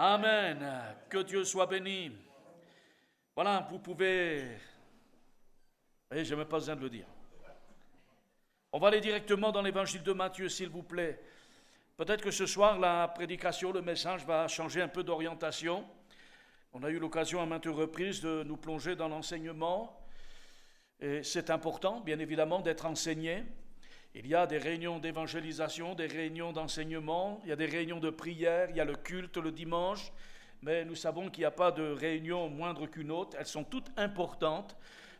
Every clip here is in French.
Amen. Que Dieu soit béni. Voilà, vous pouvez... Et je n'ai même pas besoin de le dire. On va aller directement dans l'évangile de Matthieu, s'il vous plaît. Peut-être que ce soir, la prédication, le message va changer un peu d'orientation. On a eu l'occasion à maintes reprises de nous plonger dans l'enseignement. Et c'est important, bien évidemment, d'être enseigné. Il y a des réunions d'évangélisation, des réunions d'enseignement, il y a des réunions de prière, il y a le culte le dimanche, mais nous savons qu'il n'y a pas de réunion moindre qu'une autre. Elles sont toutes importantes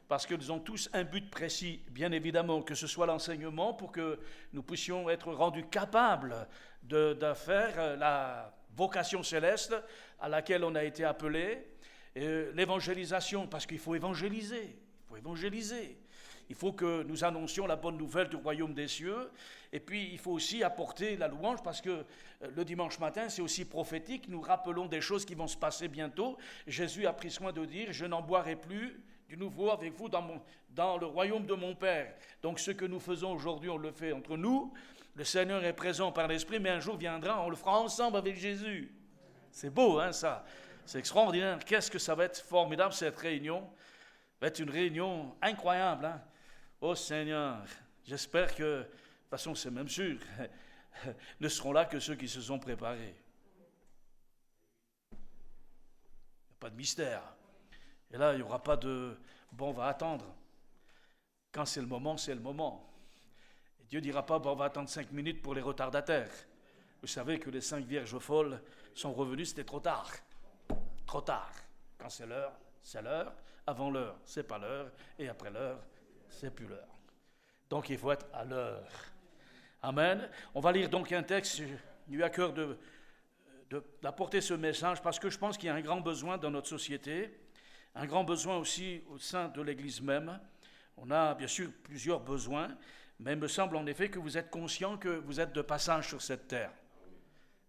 parce qu'elles ont tous un but précis, bien évidemment, que ce soit l'enseignement pour que nous puissions être rendus capables de faire la vocation céleste à laquelle on a été appelé, l'évangélisation, parce qu'il faut évangéliser, il faut que nous annoncions la bonne nouvelle du royaume des cieux. Et puis, il faut aussi apporter la louange parce que le dimanche matin, c'est aussi prophétique. Nous rappelons des choses qui vont se passer bientôt. Jésus a pris soin de dire « Je n'en boirai plus du nouveau avec vous dans le royaume de mon Père ». Donc, ce que nous faisons aujourd'hui, on le fait entre nous. Le Seigneur est présent par l'Esprit, mais un jour viendra, on le fera ensemble avec Jésus. C'est beau, hein, ça. C'est extraordinaire. Qu'est-ce que ça va être formidable, cette réunion. Ça va être une réunion incroyable, hein. Oh Seigneur, j'espère que, de toute façon c'est même sûr, ne seront là que ceux qui se sont préparés. Il n'y a pas de mystère. Et là, il n'y aura pas de « bon, on va attendre ». Quand c'est le moment, c'est le moment. Et Dieu ne dira pas bon, « on va attendre 5 minutes pour les retardataires ». Vous savez que les 5 vierges folles sont revenues, c'était trop tard. Trop tard. Quand c'est l'heure, c'est l'heure. Avant l'heure, c'est pas l'heure. Et après l'heure, c'est plus l'heure. Donc il faut être à l'heure. Amen. On va lire donc un texte. J'ai eu à cœur d'apporter ce message parce que je pense qu'il y a un grand besoin dans notre société, un grand besoin aussi au sein de l'Église même. On a bien sûr plusieurs besoins, mais il me semble en effet que vous êtes conscients que vous êtes de passage sur cette terre.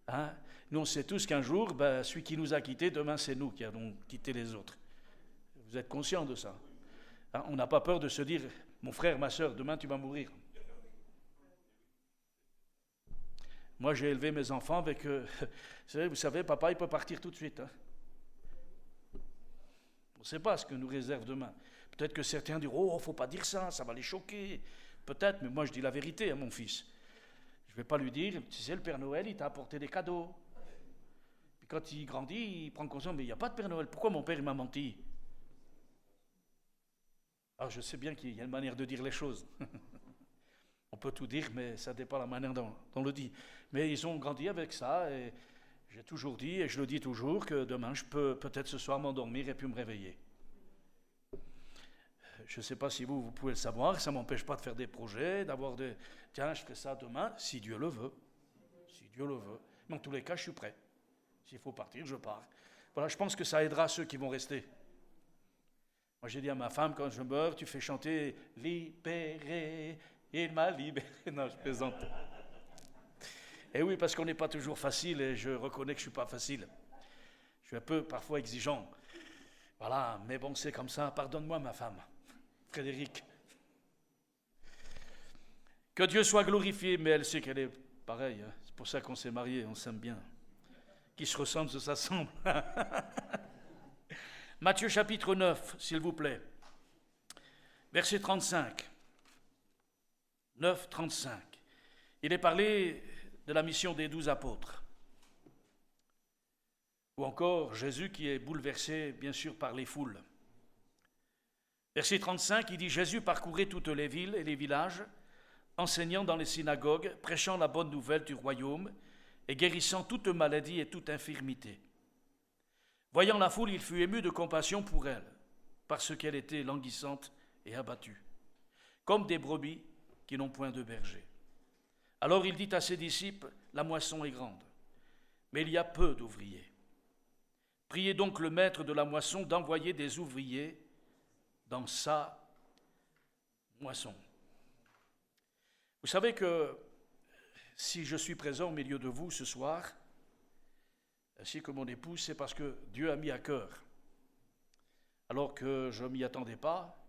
Hein? Nous on sait tous qu'un jour, celui qui nous a quittés, demain c'est nous qui allons quitter les autres. Vous êtes conscients de ça? On n'a pas peur de se dire, mon frère, ma soeur, demain tu vas mourir. Moi, j'ai élevé mes enfants avec, vous savez, papa, il peut partir tout de suite. Hein. On ne sait pas ce que nous réserve demain. Peut-être que certains diront, oh, il ne faut pas dire ça, ça va les choquer. Peut-être, mais moi, je dis la vérité à mon fils. Je ne vais pas lui dire, tu sais, le Père Noël, il t'a apporté des cadeaux. Puis quand il grandit, il prend conscience, mais il n'y a pas de Père Noël. Pourquoi mon père, il m'a menti? Alors, je sais bien qu'il y a une manière de dire les choses. On peut tout dire, mais ça dépend de la manière dont on le dit. Mais ils ont grandi avec ça, et j'ai toujours dit, et je le dis toujours, que demain, je peux peut-être ce soir m'endormir et puis me réveiller. Je ne sais pas si vous pouvez le savoir, ça ne m'empêche pas de faire des projets, d'avoir des... Tiens, je ferai ça demain, si Dieu le veut. Si Dieu le veut. Mais en tous les cas, je suis prêt. S'il faut partir, je pars. Voilà, je pense que ça aidera ceux qui vont rester. Moi, j'ai dit à ma femme, quand je meurs, tu fais chanter « Libéré, il m'a libéré ». Non, je plaisante. Et oui, parce qu'on n'est pas toujours facile, et je reconnais que je ne suis pas facile. Je suis un peu, parfois, exigeant. Voilà, mais bon, c'est comme ça. Pardonne-moi, ma femme, Frédéric. Que Dieu soit glorifié, mais elle sait qu'elle est pareille. Hein. C'est pour ça qu'on s'est mariés, on s'aime bien. Qui se ressemble, se s'assemble. Matthieu chapitre 9, s'il vous plaît, verset 35. 9, 35. Il est parlé de la mission des 12 apôtres. Ou encore Jésus qui est bouleversé, bien sûr, par les foules. Verset 35, il dit « Jésus parcourait toutes les villes et les villages, enseignant dans les synagogues, prêchant la bonne nouvelle du royaume et guérissant toute maladie et toute infirmité. Voyant la foule, il fut ému de compassion pour elle, parce qu'elle était languissante et abattue, comme des brebis qui n'ont point de berger. Alors il dit à ses disciples, la moisson est grande, mais il y a peu d'ouvriers. Priez donc le maître de la moisson d'envoyer des ouvriers dans sa moisson. Vous savez que si je suis présent au milieu de vous ce soir, ainsi que mon épouse, c'est parce que Dieu a mis à cœur, alors que je ne m'y attendais pas,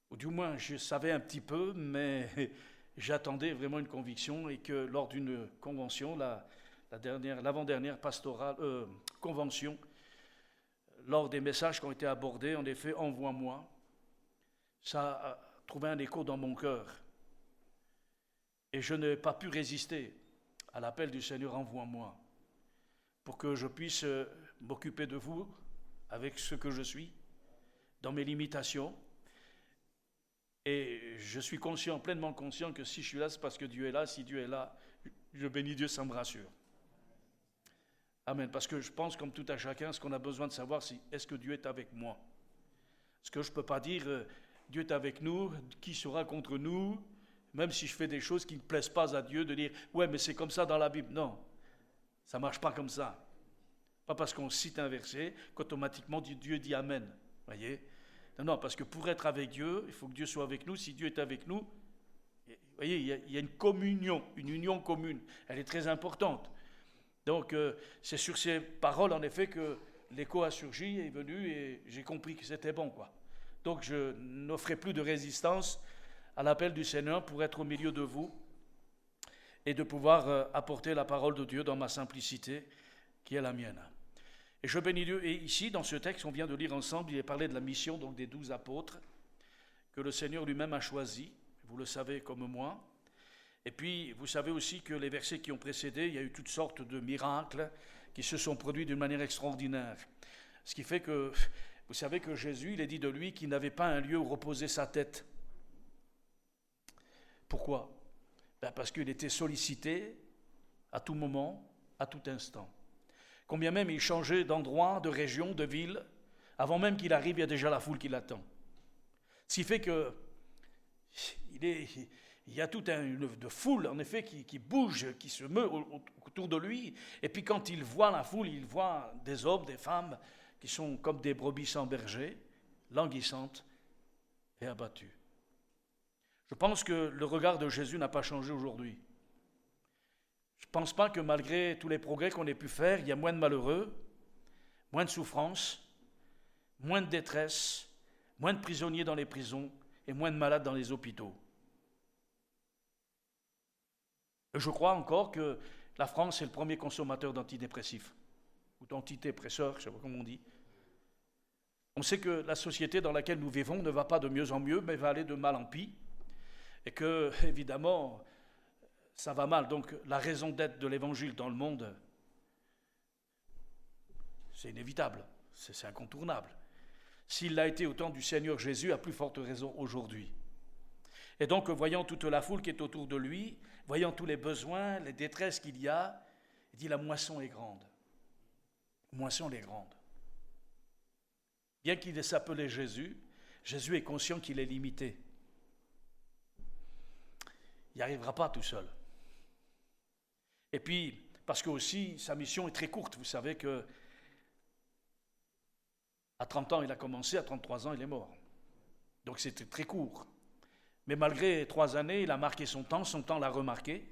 ou du moins je savais un petit peu, mais j'attendais vraiment une conviction et que lors d'une convention, l'avant-dernière pastorale, convention, lors des messages qui ont été abordés, en effet, envoie-moi, ça a trouvé un écho dans mon cœur. Et je n'ai pas pu résister à l'appel du Seigneur, envoie-moi, pour que je puisse m'occuper de vous avec ce que je suis, dans mes limitations. Et je suis pleinement conscient que si je suis là, c'est parce que Dieu est là. Si Dieu est là, je bénis Dieu, ça me rassure. Amen. Parce que je pense, comme tout à chacun, ce qu'on a besoin de savoir, c'est est-ce que Dieu est avec moi? Parce que je ne peux pas dire Dieu est avec nous, qui sera contre nous, même si je fais des choses qui ne plaisent pas à Dieu, de dire ouais, mais c'est comme ça dans la Bible. Non, ça ne marche pas comme ça. Pas parce qu'on cite un verset qu'automatiquement Dieu dit Amen. Voyez? Non, parce que pour être avec Dieu, il faut que Dieu soit avec nous. Si Dieu est avec nous, vous voyez, il y a une communion, une union commune. Elle est très importante. Donc, c'est sur ces paroles, en effet, que l'écho a surgi, est venu, et j'ai compris que c'était bon, quoi. Donc, je n'offrais plus de résistance à l'appel du Seigneur pour être au milieu de vous et de pouvoir apporter la parole de Dieu dans ma simplicité, qui est la mienne. Et je bénis Dieu. Et ici, dans ce texte qu'on vient de lire ensemble, il est parlé de la mission donc des 12 apôtres que le Seigneur lui-même a choisi. Vous le savez comme moi. Et puis, vous savez aussi que les versets qui ont précédé, il y a eu toutes sortes de miracles qui se sont produits d'une manière extraordinaire. Ce qui fait que, vous savez que Jésus, il est dit de lui qu'il n'avait pas un lieu où reposer sa tête. Pourquoi? Parce qu'il était sollicité à tout moment, à tout instant. Combien même il changeait d'endroit, de région, de ville, avant même qu'il arrive, il y a déjà la foule qui l'attend. Ce qui fait que il y a toute une foule, en effet, qui bouge, qui se meut autour de lui. Et puis quand il voit la foule, il voit des hommes, des femmes, qui sont comme des brebis sans berger, languissantes et abattues. Je pense que le regard de Jésus n'a pas changé aujourd'hui. Je ne pense pas que malgré tous les progrès qu'on ait pu faire, il y a moins de malheureux, moins de souffrances, moins de détresse, moins de prisonniers dans les prisons et moins de malades dans les hôpitaux. Et je crois encore que la France est le premier consommateur d'antidépressifs, ou d'antidépresseurs, je ne sais pas comment on dit. On sait que la société dans laquelle nous vivons ne va pas de mieux en mieux, mais va aller de mal en pis, et que, évidemment, ça va mal. Donc la raison d'être de l'Évangile dans le monde, c'est inévitable, c'est incontournable. S'il l'a été au temps du Seigneur Jésus, à plus forte raison aujourd'hui. Et donc, voyant toute la foule qui est autour de lui, voyant tous les besoins, les détresses qu'il y a, il dit la moisson est grande. La moisson est grande. Bien qu'il s'appelait Jésus, Jésus est conscient qu'il est limité. Il n'y arrivera pas tout seul. Et puis, parce que aussi, sa mission est très courte. Vous savez que à 30 ans, il a commencé, à 33 ans, il est mort. Donc c'était très court. Mais malgré 3 années, il a marqué son temps l'a remarqué,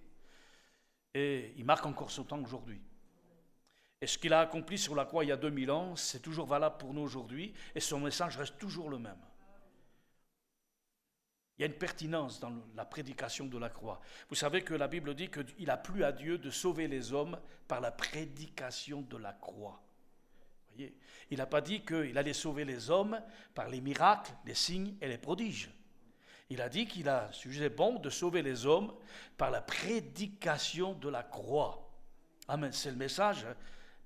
et il marque encore son temps aujourd'hui. Et ce qu'il a accompli sur la croix il y a 2000 ans, c'est toujours valable pour nous aujourd'hui, et son message reste toujours le même. Il y a une pertinence dans la prédication de la croix. Vous savez que la Bible dit qu'il a plu à Dieu de sauver les hommes par la prédication de la croix. Vous voyez, il n'a pas dit qu'il allait sauver les hommes par les miracles, les signes et les prodiges. Il a dit qu'il a jugé bon de sauver les hommes par la prédication de la croix. Amen. C'est le message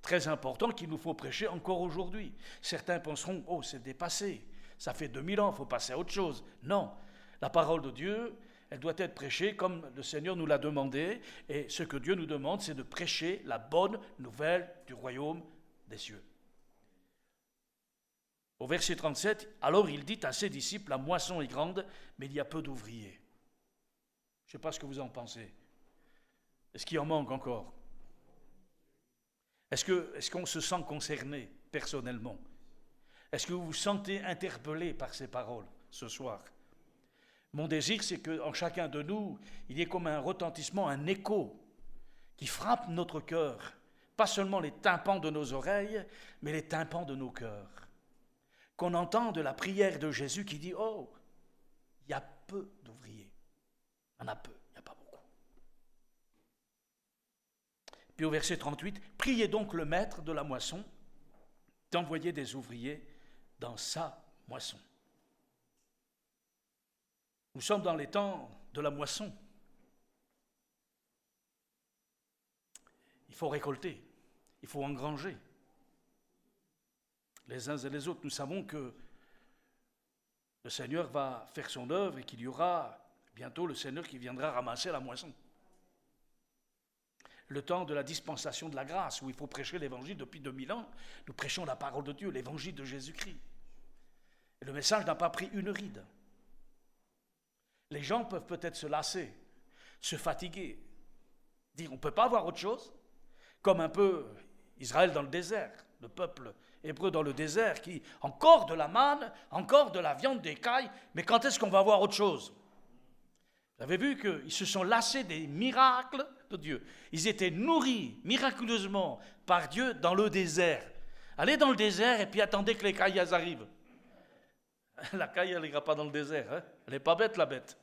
très important qu'il nous faut prêcher encore aujourd'hui. Certains penseront, oh, c'est dépassé, ça fait 2000 ans, il faut passer à autre chose. Non. La parole de Dieu, elle doit être prêchée comme le Seigneur nous l'a demandé. Et ce que Dieu nous demande, c'est de prêcher la bonne nouvelle du royaume des cieux. Au verset 37, alors il dit à ses disciples, la moisson est grande, mais il y a peu d'ouvriers. Je ne sais pas ce que vous en pensez. Est-ce qu'il en manque encore? Est-ce qu'on se sent concerné personnellement? Est-ce que vous vous sentez interpellé par ces paroles ce soir? Mon désir, c'est qu'en chacun de nous, il y ait comme un retentissement, un écho qui frappe notre cœur. Pas seulement les tympans de nos oreilles, mais les tympans de nos cœurs. Qu'on entende la prière de Jésus qui dit « Oh, il y a peu d'ouvriers. Il y en a peu, il n'y a pas beaucoup. » Puis au verset 38, « Priez donc le maître de la moisson d'envoyer des ouvriers dans sa moisson. » Nous sommes dans les temps de la moisson. Il faut récolter, il faut engranger. Les uns et les autres, nous savons que le Seigneur va faire son œuvre et qu'il y aura bientôt le Seigneur qui viendra ramasser la moisson. Le temps de la dispensation de la grâce, où il faut prêcher l'évangile depuis 2000 ans, nous prêchons la parole de Dieu, l'évangile de Jésus-Christ. Et le message n'a pas pris une ride. Les gens peuvent peut-être se lasser, se fatiguer, dire on ne peut pas avoir autre chose, comme un peu Israël dans le désert, le peuple hébreu dans le désert, qui encore de la manne, encore de la viande d'écaille, mais quand est-ce qu'on va avoir autre chose? Vous avez vu qu'ils se sont lassés des miracles de Dieu. Ils étaient nourris miraculeusement par Dieu dans le désert. Allez dans le désert et puis attendez que les cailles arrivent. La caille, elle n'ira pas dans le désert. Hein? Elle n'est pas bête, la bête.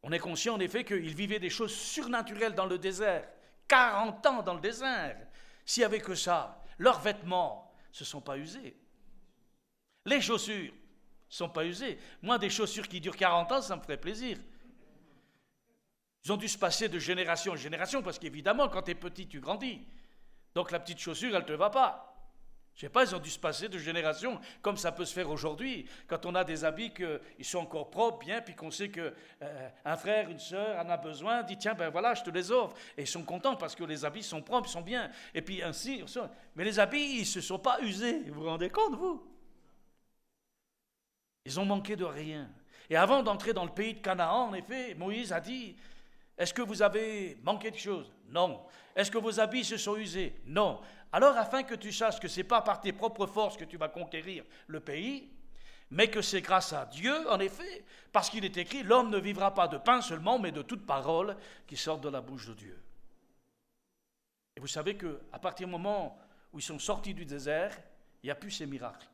On est conscient en effet qu'ils vivaient des choses surnaturelles dans le désert. 40 ans dans le désert. S'il n'y avait que ça, leurs vêtements ne se sont pas usés. Les chaussures ne sont pas usées. Moi, des chaussures qui durent 40 ans, ça me ferait plaisir. Ils ont dû se passer de génération en génération, parce qu'évidemment, quand tu es petit, tu grandis. Donc la petite chaussure, elle ne te va pas. Je ne sais pas, ils ont dû se passer de génération, comme ça peut se faire aujourd'hui, quand on a des habits qui sont encore propres, bien, puis qu'on sait qu'un frère, une sœur en a besoin, dit tiens, ben voilà, je te les offre. Et ils sont contents parce que les habits sont propres, ils sont bien. Et puis ainsi, mais les habits, ils ne se sont pas usés, vous vous rendez compte, vous? Ils ont manqué de rien. Et avant d'entrer dans le pays de Canaan, en effet, Moïse a dit, est-ce que vous avez manqué de choses? Non. Est-ce que vos habits se sont usés? Non. Alors, afin que tu saches que ce n'est pas par tes propres forces que tu vas conquérir le pays, mais que c'est grâce à Dieu, en effet, parce qu'il est écrit, l'homme ne vivra pas de pain seulement, mais de toute parole qui sort de la bouche de Dieu. Et vous savez qu'à partir du moment où ils sont sortis du désert, il n'y a plus ces miracles.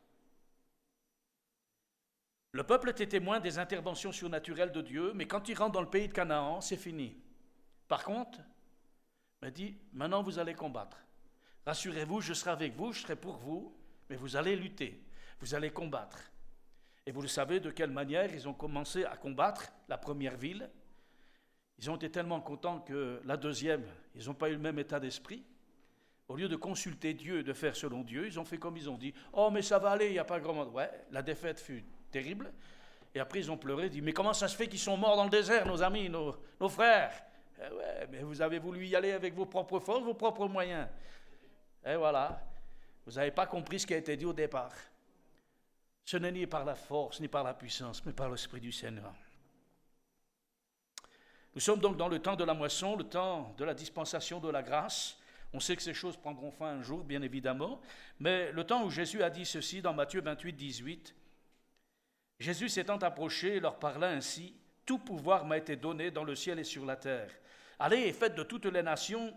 Le peuple était témoin des interventions surnaturelles de Dieu, mais quand il rentre dans le pays de Canaan, c'est fini. Par contre, il dit, maintenant vous allez combattre. Rassurez-vous, je serai avec vous, je serai pour vous, mais vous allez lutter, vous allez combattre. Et vous le savez de quelle manière ils ont commencé à combattre la première ville. Ils ont été tellement contents que la deuxième, ils n'ont pas eu le même état d'esprit. Au lieu de consulter Dieu et de faire selon Dieu, ils ont fait comme ils ont dit. Oh, mais ça va aller, il n'y a pas grand monde. Ouais, la défaite fut terrible. Et après, ils ont pleuré, dit, mais comment ça se fait qu'ils sont morts dans le désert, nos amis, nos frères? Ouais, mais vous avez voulu y aller avec vos propres forces, vos propres moyens. Et voilà, vous n'avez pas compris ce qui a été dit au départ. Ce n'est ni par la force, ni par la puissance, mais par l'Esprit du Seigneur. Nous sommes donc dans le temps de la moisson, le temps de la dispensation de la grâce. On sait que ces choses prendront fin un jour, bien évidemment, mais le temps où Jésus a dit ceci dans Matthieu 28, 18, Jésus s'étant approché leur parla ainsi, « Tout pouvoir m'a été donné dans le ciel et sur la terre. Allez et faites de toutes les nations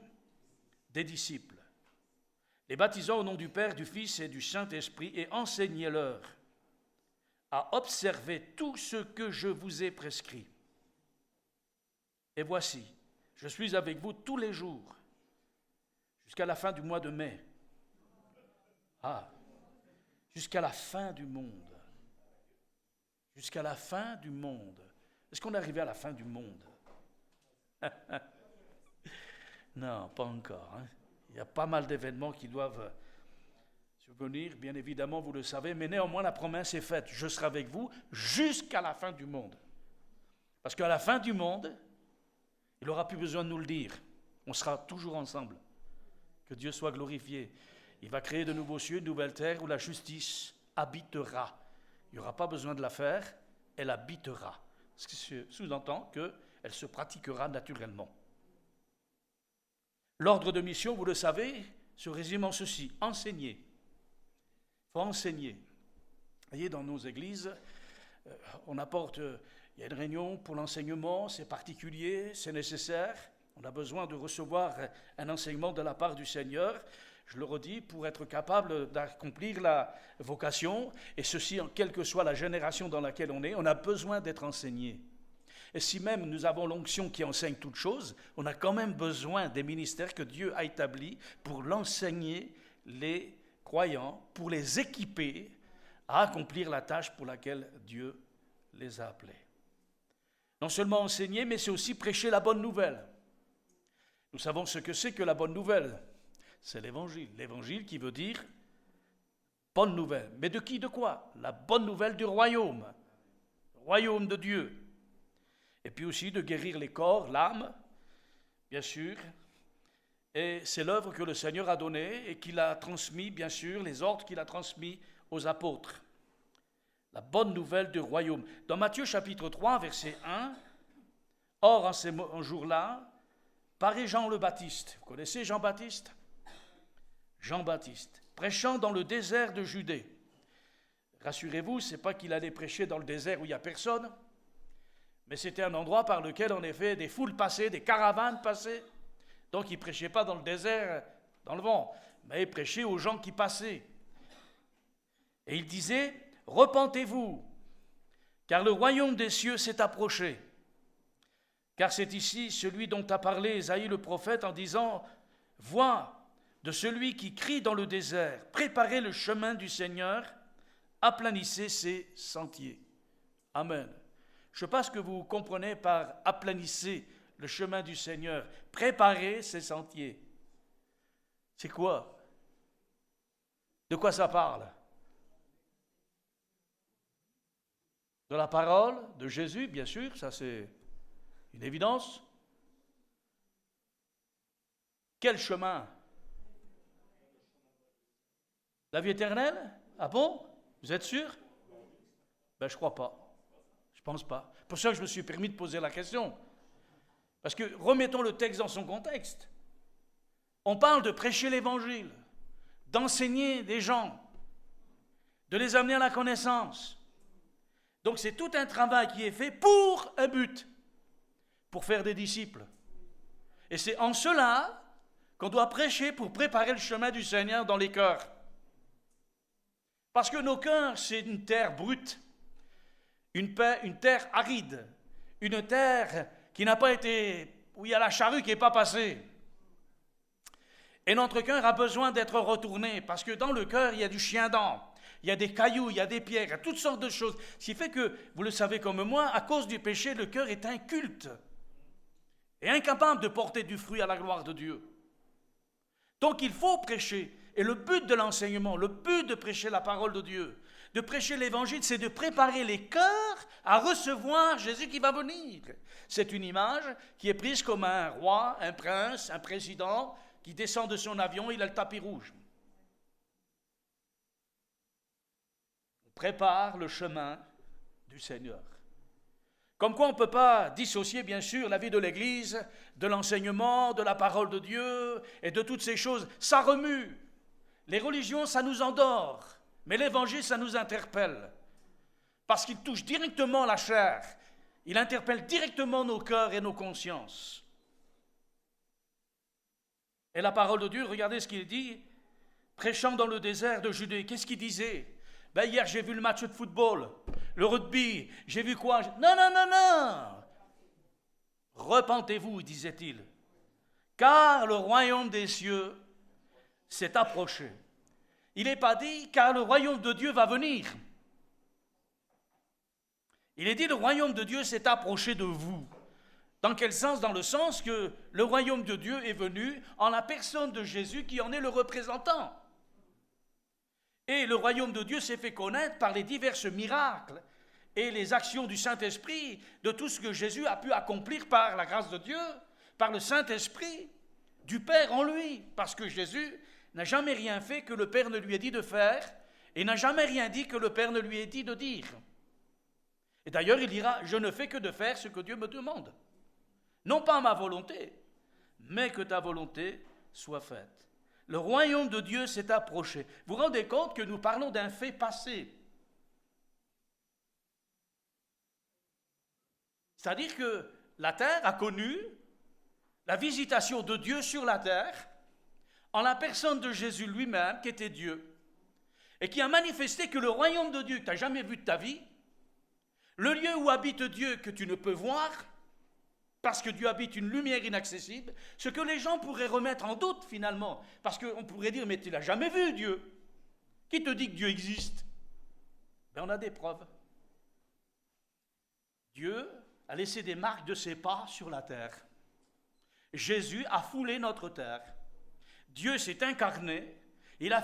des disciples, les baptisant au nom du Père, du Fils et du Saint-Esprit, et enseignez-leur à observer tout ce que je vous ai prescrit. Et voici, je suis avec vous tous les jours, jusqu'à la fin du mois de mai. » Ah, jusqu'à la fin du monde. Jusqu'à la fin du monde. Est-ce qu'on est arrivé à la fin du monde? Non, pas encore. Hein. Il y a pas mal d'événements qui doivent survenir, bien évidemment, vous le savez, mais néanmoins la promesse est faite. Je serai avec vous jusqu'à la fin du monde. Parce qu'à la fin du monde, il n'aura plus besoin de nous le dire. On sera toujours ensemble. Que Dieu soit glorifié. Il va créer de nouveaux cieux, de nouvelles terres où la justice habitera. Il n'y aura pas besoin de la faire, elle habitera. Ce qui sous-entend qu'elle se pratiquera naturellement. L'ordre de mission, vous le savez, se résume en ceci, enseigner. Il faut enseigner. Vous voyez, dans nos églises, on apporte, il y a une réunion pour l'enseignement, c'est particulier, c'est nécessaire. On a besoin de recevoir un enseignement de la part du Seigneur. Je le redis, pour être capable d'accomplir la vocation, et ceci, quelle que soit la génération dans laquelle on est, on a besoin d'être enseigné. Et si même nous avons l'onction qui enseigne toutes choses, on a quand même besoin des ministères que Dieu a établis pour l'enseigner les croyants, pour les équiper à accomplir la tâche pour laquelle Dieu les a appelés. Non seulement enseigner, mais c'est aussi prêcher la bonne nouvelle. Nous savons ce que c'est que la bonne nouvelle. C'est l'évangile. L'évangile qui veut dire bonne nouvelle. Mais de qui, de quoi? La bonne nouvelle du royaume. Royaume de Dieu. Et puis aussi de guérir les corps, l'âme, bien sûr. Et c'est l'œuvre que le Seigneur a donnée et qu'il a transmis, bien sûr, les ordres qu'il a transmis aux apôtres. La bonne nouvelle du royaume. Dans Matthieu chapitre 3, verset 1, « Or, en ces jours-là, paraît Jean le Baptiste. » Vous connaissez Jean-Baptiste? Jean-Baptiste, prêchant dans le désert de Judée. Rassurez-vous, ce n'est pas qu'il allait prêcher dans le désert où il n'y a personne, mais c'était un endroit par lequel, en effet, des foules passaient, des caravanes passaient. Donc, il ne prêchait pas dans le désert, dans le vent, mais il prêchait aux gens qui passaient. Et il disait, « Repentez-vous, car le royaume des cieux s'est approché. Car c'est ici celui dont a parlé Ésaïe le prophète en disant, « Voix de celui qui crie dans le désert, préparez le chemin du Seigneur, aplanissez ses sentiers. » Amen. Je ne sais pas ce que vous comprenez par « aplanissez le chemin du Seigneur, préparez ses sentiers ». C'est quoi? De quoi ça parle? De la parole de Jésus, bien sûr, ça c'est une évidence. Quel chemin? La vie éternelle? Ah bon? Vous êtes sûr? Ben, je ne crois pas. Je ne pense pas. Pour ça que je me suis permis de poser la question. Parce que remettons le texte dans son contexte. On parle de prêcher l'évangile, d'enseigner des gens, de les amener à la connaissance. Donc c'est tout un travail qui est fait pour un but, pour faire des disciples. Et c'est en cela qu'on doit prêcher pour préparer le chemin du Seigneur dans les cœurs. Parce que nos cœurs, c'est une terre brute, une terre aride, une terre qui n'a pas été, où il y a la charrue qui n'est pas passée. Et notre cœur a besoin d'être retourné, parce que dans le cœur, il y a du chien-dent. Il y a des cailloux, il y a des pierres, il y a toutes sortes de choses. Ce qui fait que, vous le savez comme moi, à cause du péché, le cœur est inculte et incapable de porter du fruit à la gloire de Dieu. Donc il faut prêcher. Et le but de l'enseignement, le but de prêcher la parole de Dieu, de prêcher l'évangile, c'est de préparer les cœurs à recevoir Jésus qui va venir. C'est une image qui est prise comme un roi, un prince, un président qui descend de son avion, il a le tapis rouge. Prépare le chemin du Seigneur. Comme quoi on ne peut pas dissocier, bien sûr, la vie de l'Église, de l'enseignement, de la parole de Dieu et de toutes ces choses. Ça remue. Les religions, ça nous endort. Mais l'Évangile, ça nous interpelle. Parce qu'il touche directement la chair. Il interpelle directement nos cœurs et nos consciences. Et la parole de Dieu, regardez ce qu'il dit, prêchant dans le désert de Judée. Qu'est-ce qu'il disait? Ben hier, j'ai vu le match de football, le rugby, j'ai vu quoi? Non, non, non, non! Repentez-vous, disait-il, car le royaume des cieux s'est approché. Il n'est pas dit, car le royaume de Dieu va venir. Il est dit, le royaume de Dieu s'est approché de vous. Dans quel sens? Dans le sens que le royaume de Dieu est venu en la personne de Jésus qui en est le représentant. Et le royaume de Dieu s'est fait connaître par les divers miracles et les actions du Saint-Esprit, de tout ce que Jésus a pu accomplir par la grâce de Dieu, par le Saint-Esprit, du Père en lui. Parce que Jésus n'a jamais rien fait que le Père ne lui ait dit de faire, et n'a jamais rien dit que le Père ne lui ait dit de dire. Et d'ailleurs, il dira, je ne fais que de faire ce que Dieu me demande. Non pas ma volonté, mais que ta volonté soit faite. Le royaume de Dieu s'est approché. Vous vous rendez compte que nous parlons d'un fait passé. C'est-à-dire que la terre a connu la visitation de Dieu sur la terre en la personne de Jésus lui-même, qui était Dieu, et qui a manifesté que le royaume de Dieu que tu n'as jamais vu de ta vie, Le lieu où habite Dieu que tu ne peux voir, parce que Dieu habite une lumière inaccessible, ce que les gens pourraient remettre en doute finalement, parce qu'on pourrait dire, mais tu l'as jamais vu Dieu. Qui te dit que Dieu existe? Ben, on a des preuves. Dieu a laissé des marques de ses pas sur la terre. Jésus a foulé notre terre. Dieu s'est incarné, il a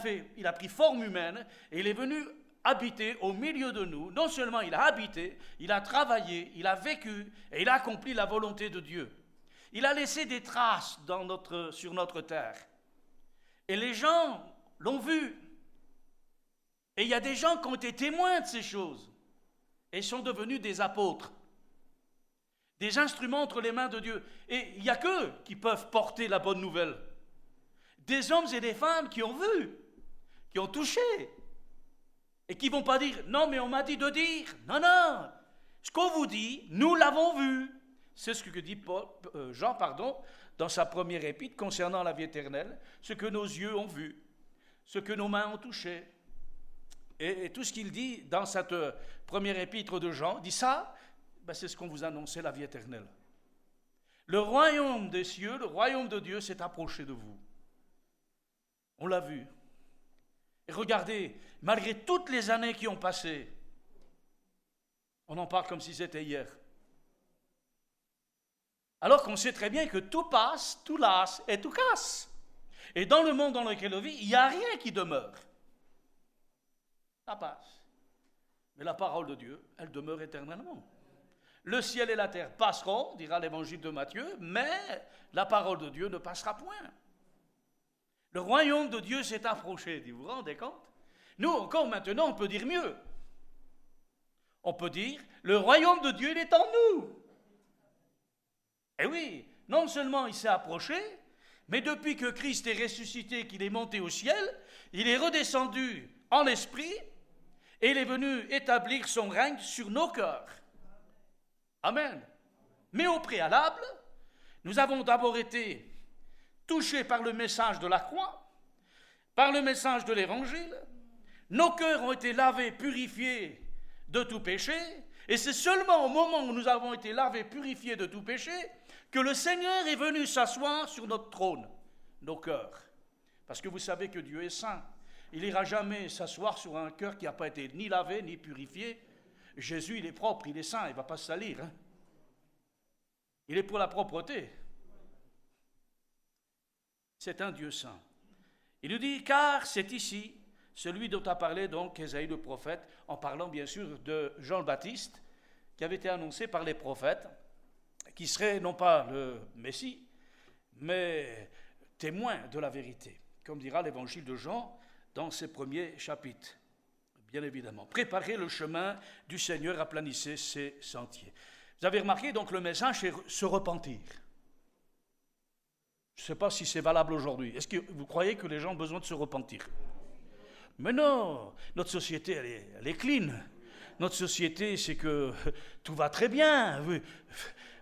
pris forme humaine et il est venu habiter au milieu de nous. Non seulement il a habité, il a travaillé, il a vécu et il a accompli la volonté de Dieu. Il a laissé des traces sur notre terre. Et les gens l'ont vu. Et il y a des gens qui ont été témoins de ces choses et sont devenus des apôtres, des instruments entre les mains de Dieu. Et il n'y a qu'eux qui peuvent porter la bonne nouvelle. Des hommes et des femmes qui ont vu, qui ont touché, et qui ne vont pas dire « Non, mais on m'a dit de dire. » Non, non, ce qu'on vous dit, nous l'avons vu. C'est ce que dit Jean dans sa première épître concernant la vie éternelle, ce que nos yeux ont vu, ce que nos mains ont touché. Et tout ce qu'il dit dans cette première épître de Jean, dit ça, ben c'est ce qu'on vous annonçait, la vie éternelle. Le royaume des cieux, le royaume de Dieu s'est approché de vous. On l'a vu. Et regardez, malgré toutes les années qui ont passé, on en parle comme si c'était hier. Alors qu'on sait très bien que tout passe, tout lasse et tout casse. Et dans le monde dans lequel on vit, il n'y a rien qui demeure. Ça passe. Mais la parole de Dieu, elle demeure éternellement. Le ciel et la terre passeront, dira l'évangile de Matthieu, mais la parole de Dieu ne passera point. Le royaume de Dieu s'est approché, vous vous rendez compte? Nous, encore maintenant, on peut dire mieux. On peut dire, le royaume de Dieu, il est en nous. Eh oui, non seulement il s'est approché, mais depuis que Christ est ressuscité, qu'il est monté au ciel, il est redescendu en esprit, et il est venu établir son règne sur nos cœurs. Amen. Mais au préalable, nous avons d'abord été touchés par le message de la croix, par le message de l'évangile. Nos cœurs ont été lavés, purifiés de tout péché, et c'est seulement au moment où nous avons été lavés, purifiés de tout péché, que le Seigneur est venu s'asseoir sur notre trône, nos cœurs. Parce que vous savez que Dieu est saint. Il n'ira jamais s'asseoir sur un cœur qui n'a pas été ni lavé, ni purifié. Jésus, il est propre, il est saint, il ne va pas se salir. Hein. Il est pour la propreté. C'est un Dieu saint. Il nous dit, car c'est ici, celui dont a parlé donc Ésaïe le prophète, en parlant bien sûr de Jean le Baptiste, qui avait été annoncé par les prophètes, qui serait non pas le Messie, mais témoin de la vérité, comme dira l'évangile de Jean dans ses premiers chapitres. Bien évidemment, préparez le chemin du Seigneur, aplanissez ses sentiers. Vous avez remarqué donc le message, c'est se repentir. Je ne sais pas si c'est valable aujourd'hui. Est-ce que vous croyez que les gens ont besoin de se repentir? Mais non, notre société, elle est clean. Notre société, c'est que tout va très bien.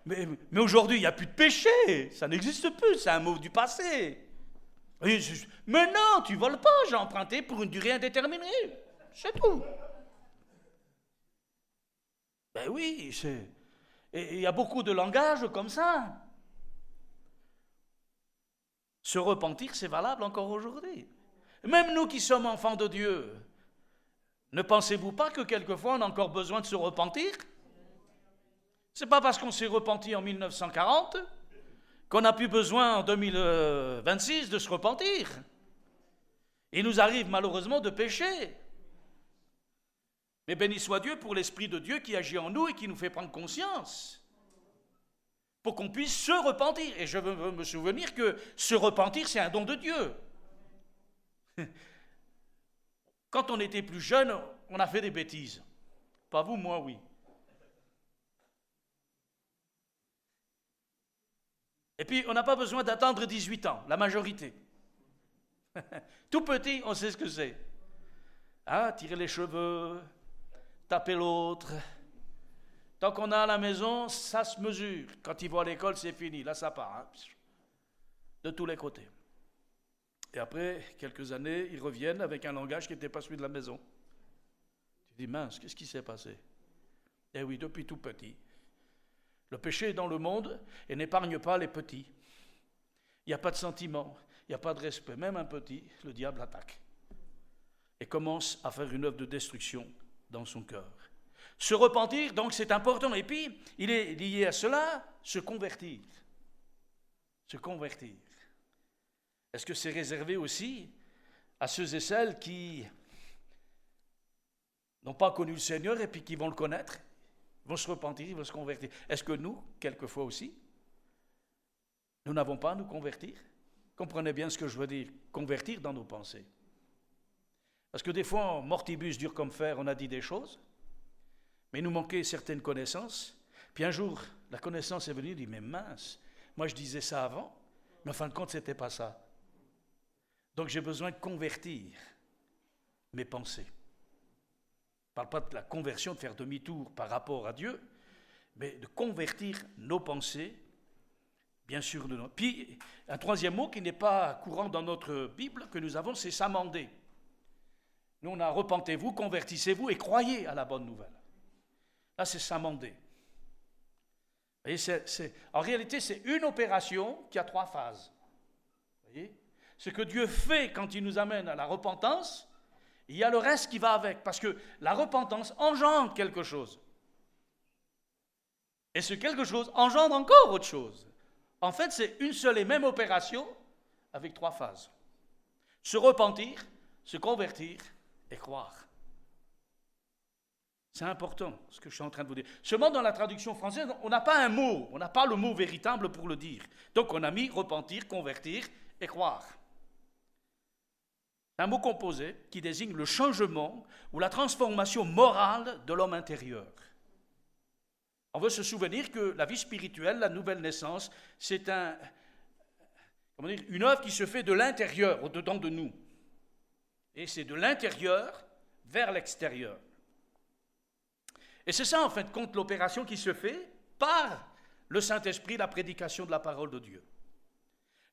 Mais aujourd'hui, il n'y a plus de péché. Ça n'existe plus, c'est un mot du passé. Mais non, tu ne voles pas, j'ai emprunté pour une durée indéterminée. C'est tout. Ben oui, et il y a beaucoup de langages comme ça. Se repentir, c'est valable encore aujourd'hui. Même nous qui sommes enfants de Dieu, ne pensez-vous pas que quelquefois on a encore besoin de se repentir? C'est pas parce qu'on s'est repenti en 1940 qu'on n'a plus besoin en 2026 de se repentir. Il nous arrive malheureusement de pécher. Mais béni soit Dieu pour l'Esprit de Dieu qui agit en nous et qui nous fait prendre conscience pour qu'on puisse se repentir. Et je veux me souvenir que se repentir, c'est un don de Dieu. Quand on était plus jeune, on a fait des bêtises. Pas vous, moi, oui. Et puis, on n'a pas besoin d'attendre 18 ans, la majorité. Tout petit, on sait ce que c'est. Ah, tirer les cheveux, taper l'autre. Tant qu'on a à la maison, ça se mesure. Quand ils vont à l'école, c'est fini. Là, ça part. Hein, de tous les côtés. Et après quelques années, ils reviennent avec un langage qui n'était pas celui de la maison. Tu dis, mince, qu'est-ce qui s'est passé? Eh oui, depuis tout petit. Le péché est dans le monde et n'épargne pas les petits. Il n'y a pas de sentiment, il n'y a pas de respect. Même un petit, le diable attaque et commence à faire une œuvre de destruction dans son cœur. Se repentir, donc, c'est important. Et puis, il est lié à cela, se convertir. Se convertir. Est-ce que c'est réservé aussi à ceux et celles qui n'ont pas connu le Seigneur et puis qui vont le connaître, vont se repentir, ils vont se convertir? Est-ce que nous, quelquefois aussi, nous n'avons pas à nous convertir? Comprenez bien ce que je veux dire, convertir dans nos pensées. Parce que des fois, mortibus dur comme fer, on a dit des choses, mais il nous manquait certaines connaissances. Puis un jour, la connaissance est venue, dit, mais mince, moi je disais ça avant, mais en fin de compte, ce n'était pas ça. Donc j'ai besoin de convertir mes pensées. Je ne parle pas de la conversion, de faire demi-tour par rapport à Dieu, mais de convertir nos pensées, bien sûr. Puis un troisième mot qui n'est pas courant dans notre Bible que nous avons, c'est s'amender. Nous on a repentez-vous, convertissez-vous et croyez à la bonne nouvelle. Là c'est s'amender. Vous voyez, en réalité c'est une opération qui a 3 phases. Vous voyez? Ce que Dieu fait quand il nous amène à la repentance, il y a le reste qui va avec, parce que la repentance engendre quelque chose. Et ce quelque chose engendre encore autre chose. En fait, c'est une seule et même opération avec 3 phases. Se repentir, se convertir et croire. C'est important ce que je suis en train de vous dire. Seulement dans la traduction française, on n'a pas un mot, on n'a pas le mot véritable pour le dire. Donc on a mis repentir, convertir et croire. Un mot composé qui désigne le changement ou la transformation morale de l'homme intérieur. On veut se souvenir que la vie spirituelle, la nouvelle naissance, c'est une œuvre qui se fait de l'intérieur, au-dedans de nous. Et c'est de l'intérieur vers l'extérieur. Et c'est ça, en fait, compte l'opération qui se fait par le Saint-Esprit, la prédication de la parole de Dieu.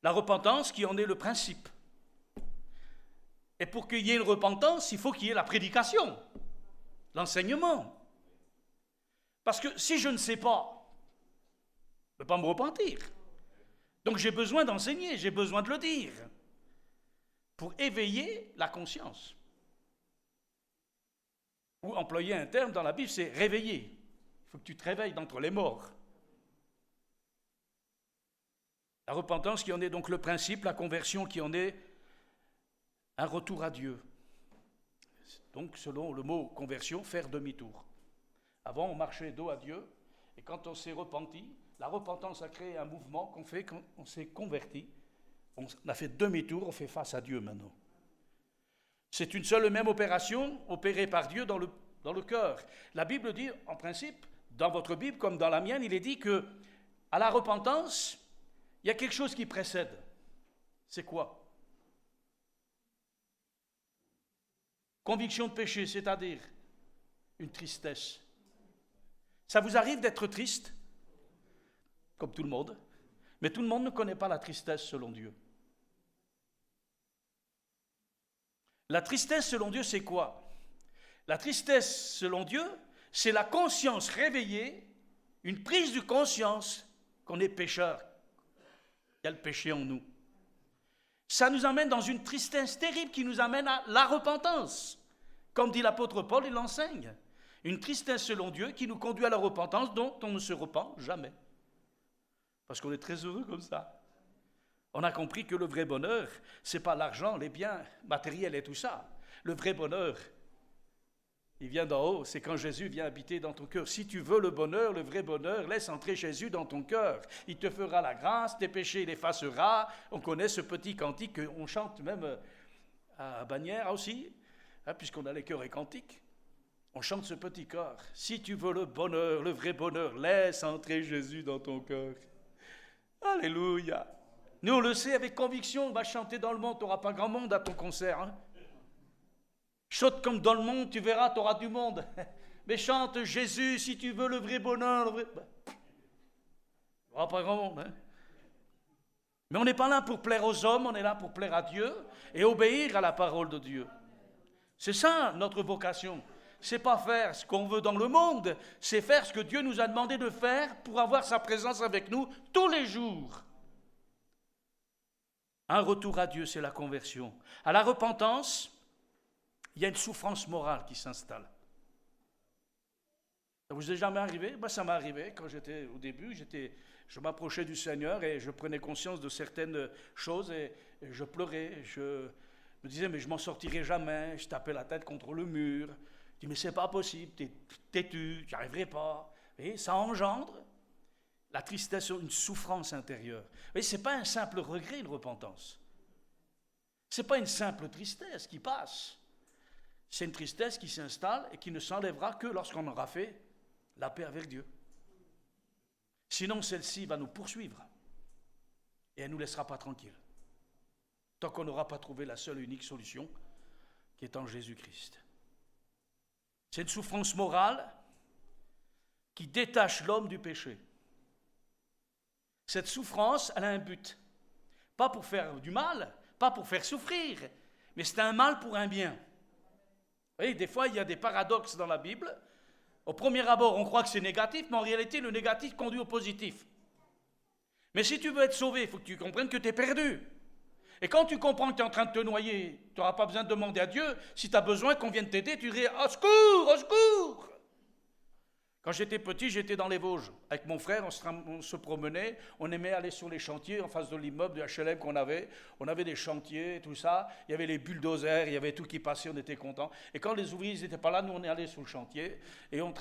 La repentance qui en est le principe. Et pour qu'il y ait une repentance, il faut qu'il y ait la prédication, l'enseignement. Parce que si je ne sais pas, je ne peux pas me repentir. Donc j'ai besoin d'enseigner, j'ai besoin de le dire, pour éveiller la conscience. Ou employer un terme dans la Bible, c'est réveiller. Il faut que tu te réveilles d'entre les morts. La repentance qui en est donc le principe, la conversion qui en est un retour à Dieu. Donc, selon le mot conversion, faire demi-tour. Avant, on marchait dos à Dieu, et quand on s'est repenti, la repentance a créé un mouvement qu'on fait quand on s'est converti. On a fait demi-tour, on fait face à Dieu maintenant. C'est une seule et même opération opérée par Dieu dans le cœur. La Bible dit, en principe, dans votre Bible comme dans la mienne, il est dit que à la repentance, il y a quelque chose qui précède. C'est quoi? Conviction de péché, c'est-à-dire une tristesse. Ça vous arrive d'être triste, comme tout le monde, mais tout le monde ne connaît pas la tristesse selon Dieu. La tristesse selon Dieu, c'est quoi? La tristesse selon Dieu, c'est la conscience réveillée, une prise de conscience qu'on est pécheur. Il y a le péché en nous. Ça nous amène dans une tristesse terrible qui nous amène à la repentance. Comme dit l'apôtre Paul, il l'enseigne. Une tristesse selon Dieu qui nous conduit à la repentance dont on ne se repent jamais. Parce qu'on est très heureux comme ça. On a compris que le vrai bonheur, ce n'est pas l'argent, les biens matériels et tout ça. Le vrai bonheur, il vient d'en haut, c'est quand Jésus vient habiter dans ton cœur. Si tu veux le bonheur, le vrai bonheur, laisse entrer Jésus dans ton cœur. Il te fera la grâce, tes péchés il effacera. On connaît ce petit cantique qu'on chante même à Bagnères aussi, puisqu'on a les chœurs et cantiques. On chante ce petit chœur. Si tu veux le bonheur, le vrai bonheur, laisse entrer Jésus dans ton cœur. Alléluia. Nous, on le sait avec conviction, on va chanter dans le monde, tu n'auras pas grand monde à ton concert. Hein? Chante comme dans le monde, tu verras, tu auras du monde. Mais chante Jésus, si tu veux le vrai bonheur, le vrai... Tu n'auras pas grand monde. Hein? Mais on n'est pas là pour plaire aux hommes, on est là pour plaire à Dieu et obéir à la parole de Dieu. C'est ça notre vocation. c'est pas faire ce qu'on veut dans le monde, c'est faire ce que Dieu nous a demandé de faire pour avoir sa présence avec nous tous les jours. Un retour à Dieu, c'est la conversion. À la repentance, il y a une souffrance morale qui s'installe. Ça vous est jamais arrivé? Moi, ça m'est arrivé quand j'étais au début, je m'approchais du Seigneur et je prenais conscience de certaines choses et je pleurais. Je me disais, mais je m'en sortirai jamais. Je tapais la tête contre le mur. Je dis, mais c'est pas possible, t'es têtu, j'y arriverai pas. Et ça engendre la tristesse, une souffrance intérieure. Mais ce n'est pas un simple regret, une repentance. Ce n'est pas une simple tristesse qui passe. C'est une tristesse qui s'installe et qui ne s'enlèvera que lorsqu'on aura fait la paix avec Dieu. Sinon, celle-ci va nous poursuivre et elle ne nous laissera pas tranquilles. Tant qu'on n'aura pas trouvé la seule et unique solution qui est en Jésus-Christ. C'est une souffrance morale qui détache l'homme du péché. Cette souffrance, elle a un but. Pas pour faire du mal, pas pour faire souffrir, mais c'est un mal pour un bien. Vous voyez, des fois, il y a des paradoxes dans la Bible. Au premier abord, on croit que c'est négatif, mais en réalité, le négatif conduit au positif. Mais si tu veux être sauvé, il faut que tu comprennes que tu es perdu. Et quand tu comprends que tu es en train de te noyer, tu n'auras pas besoin de demander à Dieu. Si tu as besoin qu'on vienne t'aider, tu dirais « Au secours, au secours !» Quand j'étais petit, j'étais dans les Vosges. Avec mon frère, on se promenait. On aimait aller sur les chantiers en face de l'immeuble de HLM qu'on avait. On avait des chantiers, tout ça. Il y avait les bulldozers, il y avait tout qui passait, on était contents. Et quand les ouvriers n'étaient pas là, nous, on est allés sur le chantier. Et on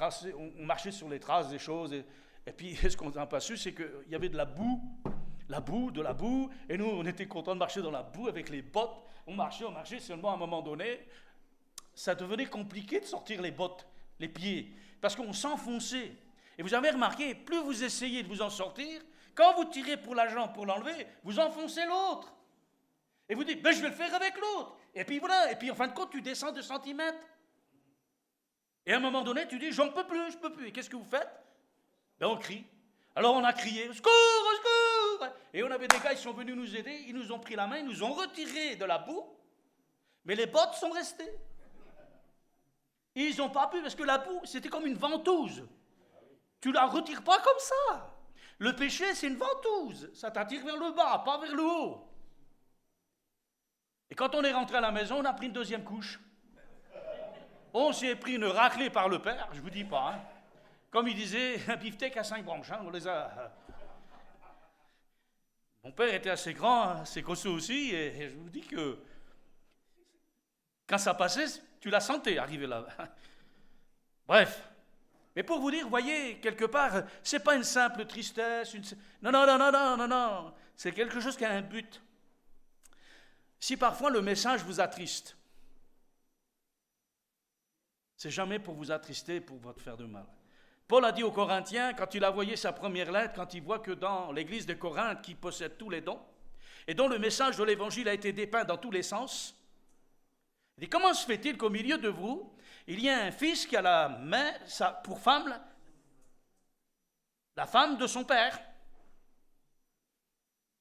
marchait sur les traces des choses. Et puis, ce qu'on n'a pas su, c'est qu'il y avait de la boue. De la boue. Et nous, on était contents de marcher dans la boue avec les bottes. On marchait. Seulement, à un moment donné, ça devenait compliqué de sortir les bottes, les pieds. Parce qu'on s'enfonçait. Et vous avez remarqué, plus vous essayez de vous en sortir, quand vous tirez pour la jambe pour l'enlever, vous enfoncez l'autre. Et vous dites, ben, je vais le faire avec l'autre. Et puis voilà, et puis en fin de compte, tu descends 2 centimètres. Et à un moment donné, tu dis, j'en peux plus, je peux plus. Et qu'est-ce que vous faites? Ben, on crie. Alors on a crié, au secours, au secours. Et on avait des gars, ils sont venus nous aider, ils nous ont pris la main, ils nous ont retiré de la boue, mais les bottes sont restées. Ils n'ont pas pu, parce que la boue, c'était comme une ventouse. Tu ne la retires pas comme ça. Le péché, c'est une ventouse. Ça t'attire vers le bas, pas vers le haut. Et quand on est rentré à la maison, on a pris une 2e couche. On s'est pris une raclée par le père, je ne vous dis pas. Hein. Comme il disait, un beefsteak à 5 branches. Hein, on les a... Mon père était assez grand, assez costaud aussi, et je vous dis que quand ça passait, tu la sentais arriver là. Bref. Mais pour vous dire, voyez, quelque part, c'est pas une simple tristesse. Non. C'est quelque chose qui a un but. Si parfois le message vous attriste, c'est jamais pour vous attrister, pour vous faire de mal. Paul a dit aux Corinthiens, quand il a envoyé sa première lettre, quand il voit que dans l'église de Corinthe, qui possède tous les dons, et dont le message de l'évangile a été dépeint dans tous les sens, il dit, comment se fait-il qu'au milieu de vous, il y a un fils qui a la main pour femme, la femme de son père?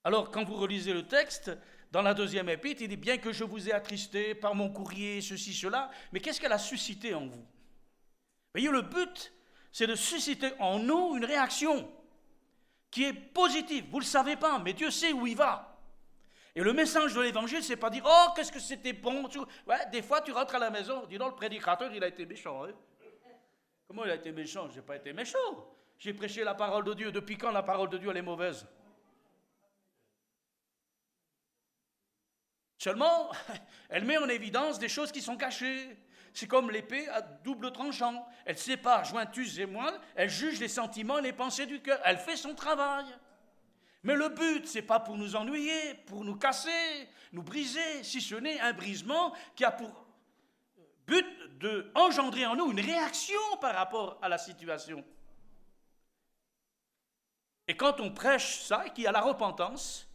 Alors, quand vous relisez le texte, dans la 2e épître, il dit, bien que je vous ai attristé par mon courrier, ceci, cela, mais qu'est-ce qu'elle a suscité en vous? Vous voyez, le but, c'est de susciter en nous une réaction qui est positive. Vous ne le savez pas, mais Dieu sait où il va. Et le message de l'évangile, c'est pas dire « Oh, qu'est-ce que c'était bon !» Ouais, des fois, tu rentres à la maison, dis donc, le prédicateur, il a été méchant. Hein? Comment il a été méchant? Je n'ai pas été méchant. J'ai prêché la parole de Dieu. Depuis quand la parole de Dieu, elle est mauvaise? Seulement, elle met en évidence des choses qui sont cachées. C'est comme l'épée à double tranchant. Elle sépare jointus et moelle, elle juge les sentiments et les pensées du cœur. Elle fait son travail. Mais le but, ce n'est pas pour nous ennuyer, pour nous casser, nous briser, si ce n'est un brisement qui a pour but d'engendrer en nous une réaction par rapport à la situation. Et quand on prêche ça, et qu'il y a la repentance,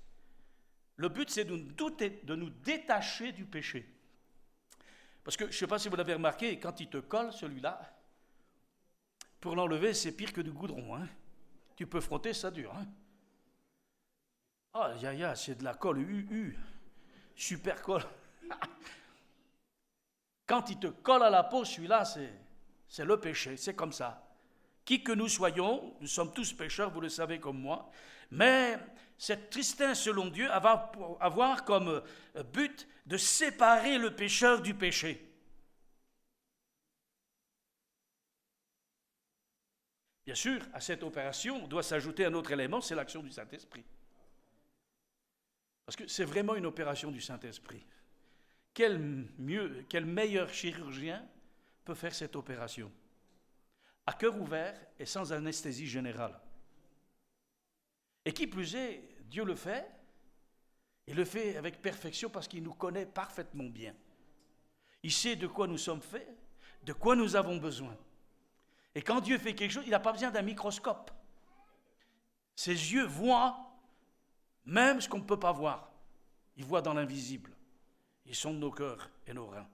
le but, c'est de nous détacher du péché. Parce que, je ne sais pas si vous l'avez remarqué, quand il te colle, celui-là, pour l'enlever, c'est pire que du goudron. Hein. Tu peux frotter, ça dure. Hein. Oh, c'est de la colle, super colle. Quand il te colle à la peau, celui-là, C'est le péché, c'est comme ça. Qui que nous soyons, nous sommes tous pécheurs, vous le savez comme moi, mais cette tristesse selon Dieu va avoir comme but de séparer le pécheur du péché. Bien sûr, à cette opération doit s'ajouter un autre élément, c'est l'action du Saint-Esprit. Parce que c'est vraiment une opération du Saint-Esprit. Quel meilleur chirurgien peut faire cette opération? À cœur ouvert et sans anesthésie générale. Et qui plus est, Dieu le fait, il le fait avec perfection parce qu'il nous connaît parfaitement bien. Il sait de quoi nous sommes faits, de quoi nous avons besoin. Et quand Dieu fait quelque chose, il n'a pas besoin d'un microscope. Ses yeux voient même ce qu'on ne peut pas voir. Il voit dans l'invisible. Ils sondent nos cœurs et nos reins.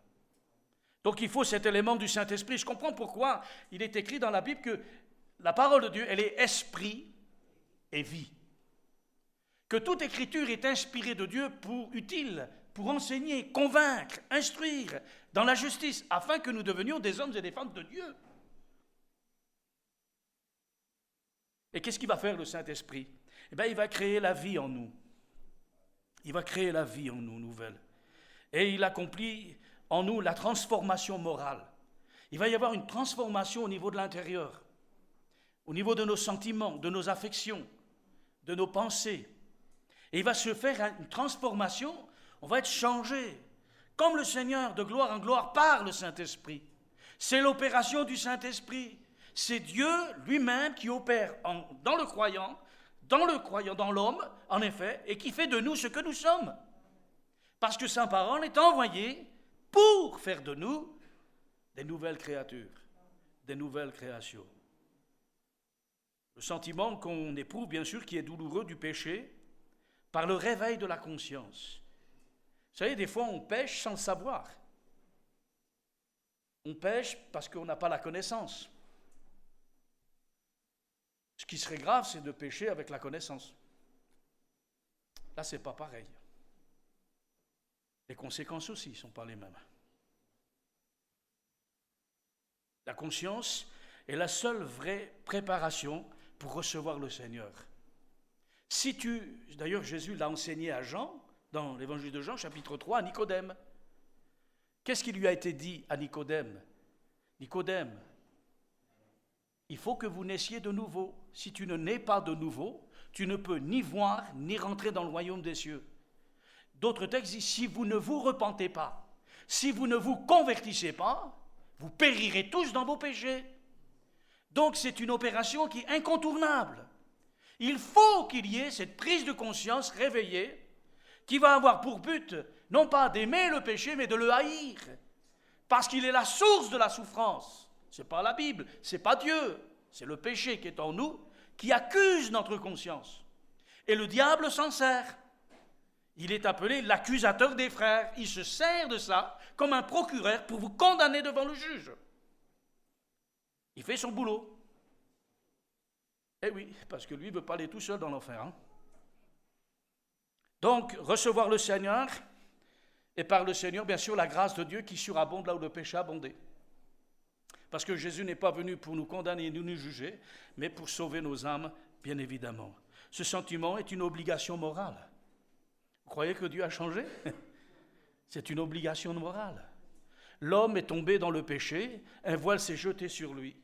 Donc il faut cet élément du Saint-Esprit. Je comprends pourquoi il est écrit dans la Bible que la parole de Dieu, elle est esprit et vie. Que toute écriture est inspirée de Dieu utile pour enseigner, convaincre, instruire dans la justice, afin que nous devenions des hommes et des femmes de Dieu. Et qu'est-ce qu'il va faire le Saint-Esprit? Eh bien, il va créer la vie en nous. Il va créer la vie en nous nouvelle. Et il accomplit en nous la transformation morale. Il va y avoir une transformation au niveau de l'intérieur, au niveau de nos sentiments, de nos affections, de nos pensées. Et il va se faire une transformation, on va être changé, comme le Seigneur de gloire en gloire par le Saint-Esprit. C'est l'opération du Saint-Esprit. C'est Dieu lui-même qui opère dans le croyant, dans l'homme, en effet, et qui fait de nous ce que nous sommes. Parce que sa parole est envoyée pour faire de nous des nouvelles créatures, des nouvelles créations. Le sentiment qu'on éprouve, bien sûr, qui est douloureux du péché, par le réveil de la conscience. Vous savez, des fois, on pêche sans le savoir. On pêche parce qu'on n'a pas la connaissance. Ce qui serait grave, c'est de pécher avec la connaissance. Là, ce n'est pas pareil. Les conséquences aussi ne sont pas les mêmes. La conscience est la seule vraie préparation pour recevoir le Seigneur. D'ailleurs, Jésus l'a enseigné à Jean, dans l'évangile de Jean, chapitre 3, à Nicodème. Qu'est-ce qui lui a été dit à Nicodème? Nicodème, il faut que vous naissiez de nouveau. Si tu ne nais pas de nouveau, tu ne peux ni voir, ni rentrer dans le royaume des cieux. D'autres textes disent, si vous ne vous repentez pas, si vous ne vous convertissez pas, vous périrez tous dans vos péchés. Donc c'est une opération qui est incontournable. Il faut qu'il y ait cette prise de conscience réveillée qui va avoir pour but, non pas d'aimer le péché, mais de le haïr. Parce qu'il est la source de la souffrance. Ce n'est pas la Bible, ce n'est pas Dieu, c'est le péché qui est en nous, qui accuse notre conscience. Et le diable s'en sert. Il est appelé l'accusateur des frères. Il se sert de ça comme un procureur pour vous condamner devant le juge. Il fait son boulot. Eh oui, parce que lui ne veut pas aller tout seul dans l'enfer. Hein. Donc, recevoir le Seigneur, et par le Seigneur, bien sûr, la grâce de Dieu qui surabonde là où le péché a abondé. Parce que Jésus n'est pas venu pour nous condamner et nous juger, mais pour sauver nos âmes, bien évidemment. Ce sentiment est une obligation morale. Vous croyez que Dieu a changé? C'est une obligation morale. L'homme est tombé dans le péché, un voile s'est jeté sur lui.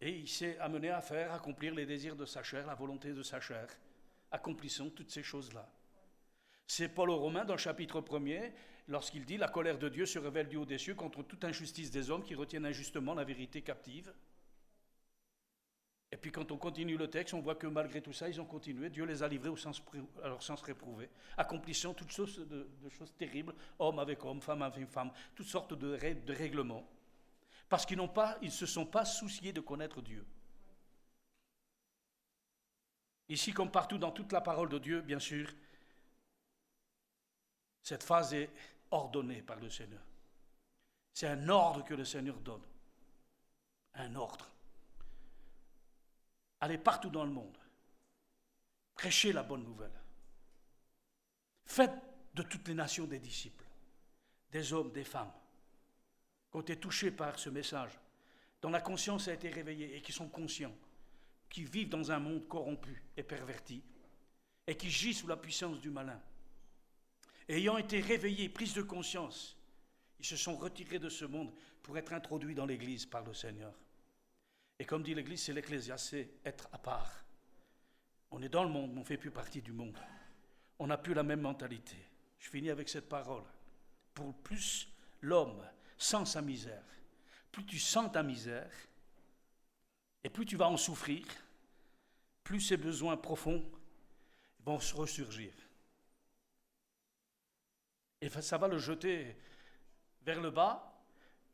Et il s'est amené à accomplir les désirs de sa chair, la volonté de sa chair. Accomplissons toutes ces choses-là. C'est Paul aux Romains, dans le chapitre 1er, lorsqu'il dit « La colère de Dieu se révèle du haut des cieux contre toute injustice des hommes qui retiennent injustement la vérité captive. » Et puis quand on continue le texte, on voit que malgré tout ça, ils ont continué. Dieu les a livrés à leur sens réprouvé. Accomplissant toutes sortes de choses terribles, homme avec homme, femme avec femme, toutes sortes de règlements. Parce qu'ils ne se sont pas souciés de connaître Dieu. Ici, comme partout dans toute la parole de Dieu, bien sûr, cette phase est ordonnée par le Seigneur. C'est un ordre que le Seigneur donne. Un ordre. Allez partout dans le monde. Prêchez la bonne nouvelle. Faites de toutes les nations des disciples, des hommes, des femmes. qui ont été touchés par ce message, dont la conscience a été réveillée et qui sont conscients, qui vivent dans un monde corrompu et perverti, et qui gît sous la puissance du malin. Et ayant été réveillés, prise de conscience, ils se sont retirés de ce monde pour être introduits dans l'Église par le Seigneur. Et comme dit l'Église, c'est l'Ecclésia, c'est être à part. On est dans le monde, mais on ne fait plus partie du monde. On n'a plus la même mentalité. Je finis avec cette parole. Pour plus l'homme sent sa misère, plus tu sens ta misère, et plus tu vas en souffrir, plus ses besoins profonds vont se ressurgir. Et ça va le jeter vers le bas,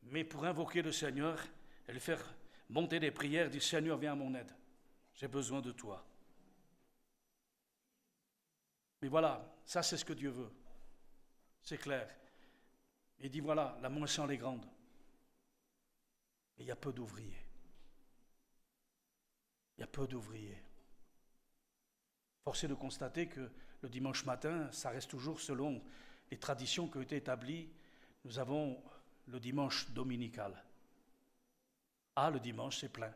mais pour invoquer le Seigneur et lui faire monter des prières, dire Seigneur, viens à mon aide, j'ai besoin de toi. Mais voilà, ça c'est ce que Dieu veut, c'est clair. Il dit voilà, la moisson elle est grande, et il y a peu d'ouvriers. Il y a peu d'ouvriers. Force est de constater que le dimanche matin, ça reste toujours selon les traditions qui ont été établies. Nous avons le dimanche dominical. Ah, le dimanche, c'est plein.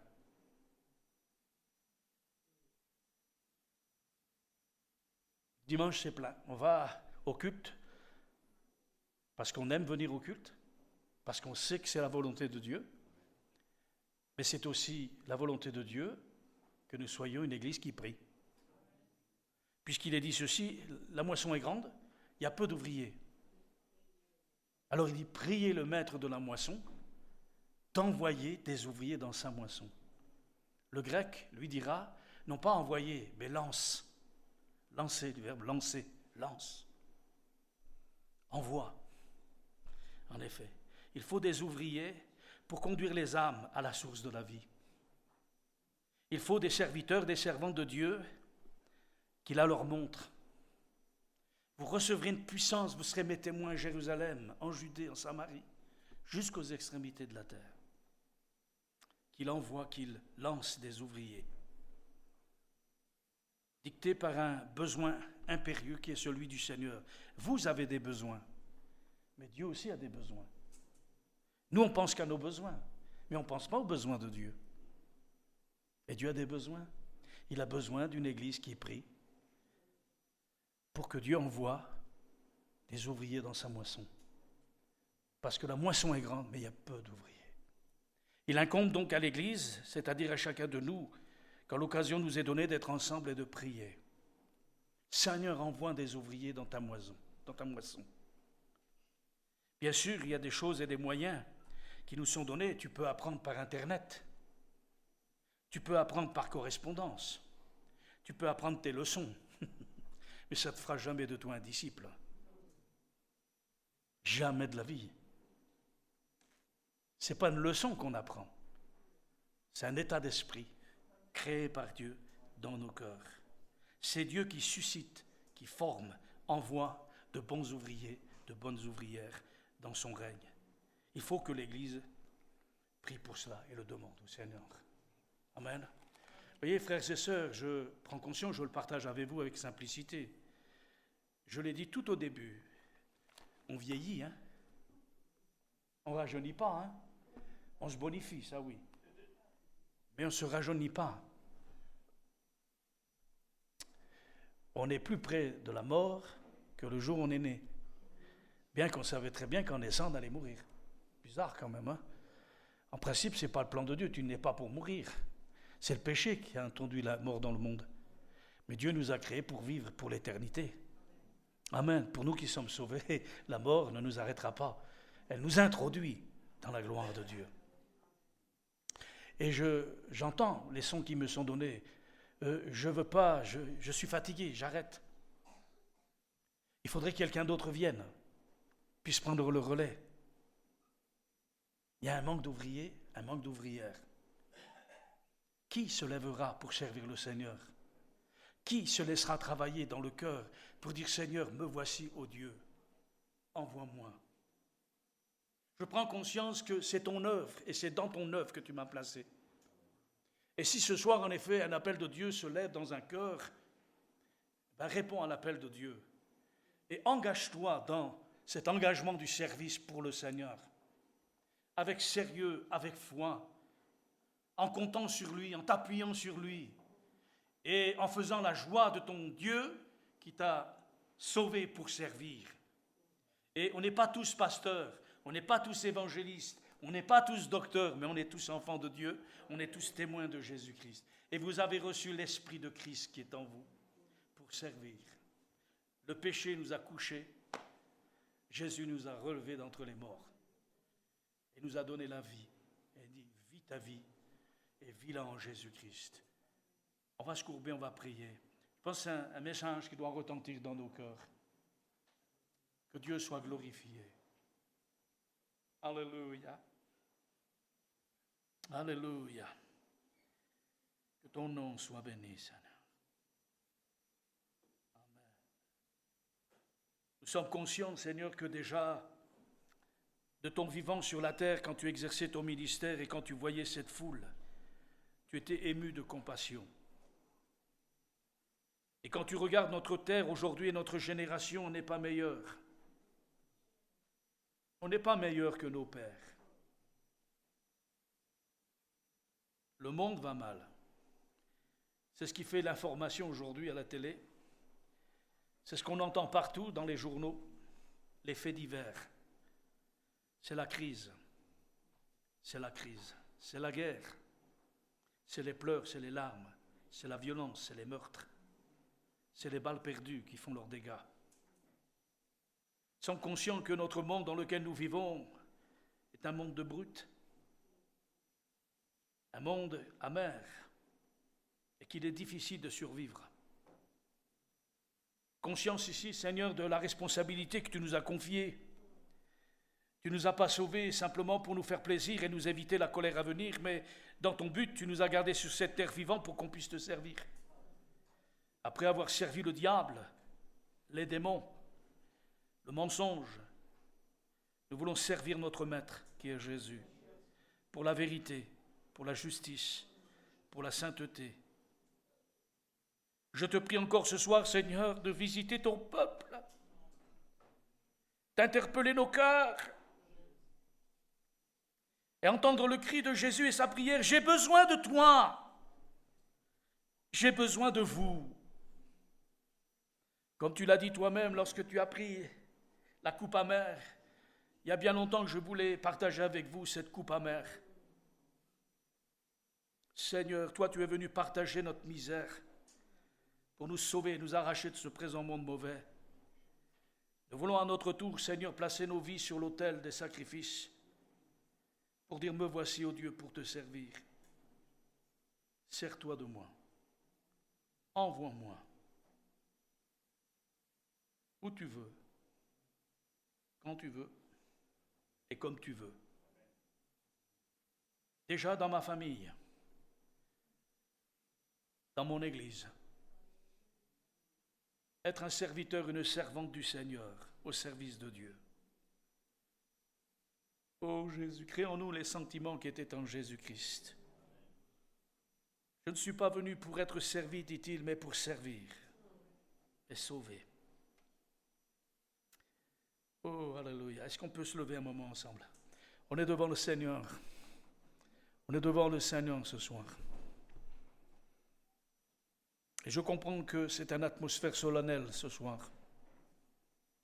Dimanche, c'est plein. On va au culte parce qu'on aime venir au culte, parce qu'on sait que c'est la volonté de Dieu, mais c'est aussi la volonté de Dieu que nous soyons une église qui prie. Puisqu'il est dit ceci, la moisson est grande, il y a peu d'ouvriers. Alors il dit, priez le maître de la moisson d'envoyer des ouvriers dans sa moisson. Le grec lui dira, non pas envoyer, mais lance. Lancer, du verbe lancer, lance. Envoie. En effet, il faut des ouvriers pour conduire les âmes à la source de la vie. Il faut des serviteurs, des servants de Dieu qui la leur montrent. Vous recevrez une puissance, vous serez mes témoins à Jérusalem, en Judée, en Samarie, jusqu'aux extrémités de la terre. Qu'il envoie, qu'il lance des ouvriers, dictés par un besoin impérieux qui est celui du Seigneur. Vous avez des besoins, mais Dieu aussi a des besoins. Nous, on pense qu'à nos besoins, mais on ne pense pas aux besoins de Dieu. Et Dieu a des besoins. Il a besoin d'une église qui prie pour que Dieu envoie des ouvriers dans sa moisson. Parce que la moisson est grande, mais il y a peu d'ouvriers. Il incombe donc à l'église, c'est-à-dire à chacun de nous, quand l'occasion nous est donnée d'être ensemble et de prier. Seigneur, envoie des ouvriers dans ta moisson. Bien sûr, il y a des choses et des moyens qui nous sont donnés. Tu peux apprendre par Internet. Tu peux apprendre par correspondance. Tu peux apprendre tes leçons. Mais ça ne te fera jamais de toi un disciple. Jamais de la vie. Ce n'est pas une leçon qu'on apprend. C'est un état d'esprit créé par Dieu dans nos cœurs. C'est Dieu qui suscite, qui forme, envoie de bons ouvriers, de bonnes ouvrières dans son règne. Il faut que l'Église prie pour cela et le demande au Seigneur. Amen. Vous voyez, frères et sœurs, je prends conscience, je le partage avec vous avec simplicité. Je l'ai dit tout au début, on vieillit, hein. On ne rajeunit pas, hein. On se bonifie, ça oui. Mais on ne se rajeunit pas. On est plus près de la mort que le jour où on est né. Bien qu'on savait très bien qu'en naissant, on allait mourir. Bizarre quand même, hein. En principe, ce n'est pas le plan de Dieu, tu n'es pas pour mourir. C'est le péché qui a introduit la mort dans le monde. Mais Dieu nous a créés pour vivre pour l'éternité. Amen. Pour nous qui sommes sauvés, la mort ne nous arrêtera pas. Elle nous introduit dans la gloire de Dieu. Et j'entends les sons qui me sont donnés. Je veux pas, je suis fatigué, j'arrête. Il faudrait que quelqu'un d'autre vienne, puisse prendre le relais. Il y a un manque d'ouvriers, un manque d'ouvrières. Qui se lèvera pour servir le Seigneur? Qui se laissera travailler dans le cœur pour dire Seigneur, me voici, ô Dieu, envoie-moi. Je prends conscience que c'est ton œuvre et c'est dans ton œuvre que tu m'as placé. Et si ce soir, en effet, un appel de Dieu se lève dans un cœur, réponds à l'appel de Dieu et engage-toi dans cet engagement du service pour le Seigneur. avec sérieux, avec foi, en comptant sur lui, en t'appuyant sur lui et en faisant la joie de ton Dieu qui t'a sauvé pour servir. Et on n'est pas tous pasteurs, on n'est pas tous évangélistes, on n'est pas tous docteurs, mais on est tous enfants de Dieu, on est tous témoins de Jésus-Christ. Et vous avez reçu l'Esprit de Christ qui est en vous pour servir. Le péché nous a couchés, Jésus nous a relevés d'entre les morts et nous a donné la vie. Et dit, vis ta vie et vis-la en Jésus-Christ. On va se courber, on va prier. Je pense que c'est un message qui doit retentir dans nos cœurs. Que Dieu soit glorifié. Alléluia. Alléluia. Que ton nom soit béni, Seigneur. Amen. Nous sommes conscients, Seigneur, que déjà, de ton vivant sur la terre, quand tu exerçais ton ministère et quand tu voyais cette foule, tu étais ému de compassion. Et quand tu regardes notre terre aujourd'hui et notre génération, on n'est pas meilleur. On n'est pas meilleur que nos pères. Le monde va mal. C'est ce qui fait l'information aujourd'hui à la télé. C'est ce qu'on entend partout dans les journaux, les faits divers. C'est la crise. C'est la crise. C'est la guerre. C'est les pleurs, c'est les larmes. C'est la violence, c'est les meurtres. C'est les balles perdues qui font leurs dégâts. Nous sommes conscients que notre monde dans lequel nous vivons est un monde de brutes, un monde amer, et qu'il est difficile de survivre. Conscience ici, Seigneur, de la responsabilité que tu nous as confiée. Tu ne nous as pas sauvés simplement pour nous faire plaisir et nous éviter la colère à venir, mais dans ton but, tu nous as gardés sur cette terre vivante pour qu'on puisse te servir. Après avoir servi le diable, les démons, le mensonge, nous voulons servir notre Maître, qui est Jésus, pour la vérité, pour la justice, pour la sainteté. Je te prie encore ce soir, Seigneur, de visiter ton peuple, d'interpeller nos cœurs et entendre le cri de Jésus et sa prière. J'ai besoin de toi, j'ai besoin de vous. Comme tu l'as dit toi-même lorsque tu as pris la coupe amère, il y a bien longtemps que je voulais partager avec vous cette coupe amère. Seigneur, toi tu es venu partager notre misère pour nous sauver, nous arracher de ce présent monde mauvais. Nous voulons à notre tour, Seigneur, placer nos vies sur l'autel des sacrifices pour dire, me voici, ô Dieu, pour te servir. Sers-toi de moi. Envoie-moi. Où tu veux, quand tu veux et comme tu veux. Déjà dans ma famille, dans mon église, être un serviteur, une servante du Seigneur au service de Dieu. Ô Jésus, crée en nous les sentiments qui étaient en Jésus-Christ. Je ne suis pas venu pour être servi, dit-il, mais pour servir et sauver. Oh, alléluia. Est-ce qu'on peut se lever un moment ensemble? On est devant le Seigneur. On est devant le Seigneur ce soir. Et je comprends que c'est une atmosphère solennelle ce soir.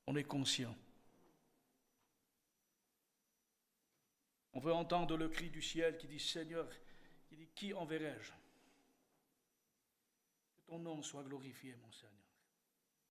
On est conscient. On veut entendre le cri du ciel qui dit, Seigneur, qui dit, qui enverrai-je? Que ton nom soit glorifié, mon Seigneur.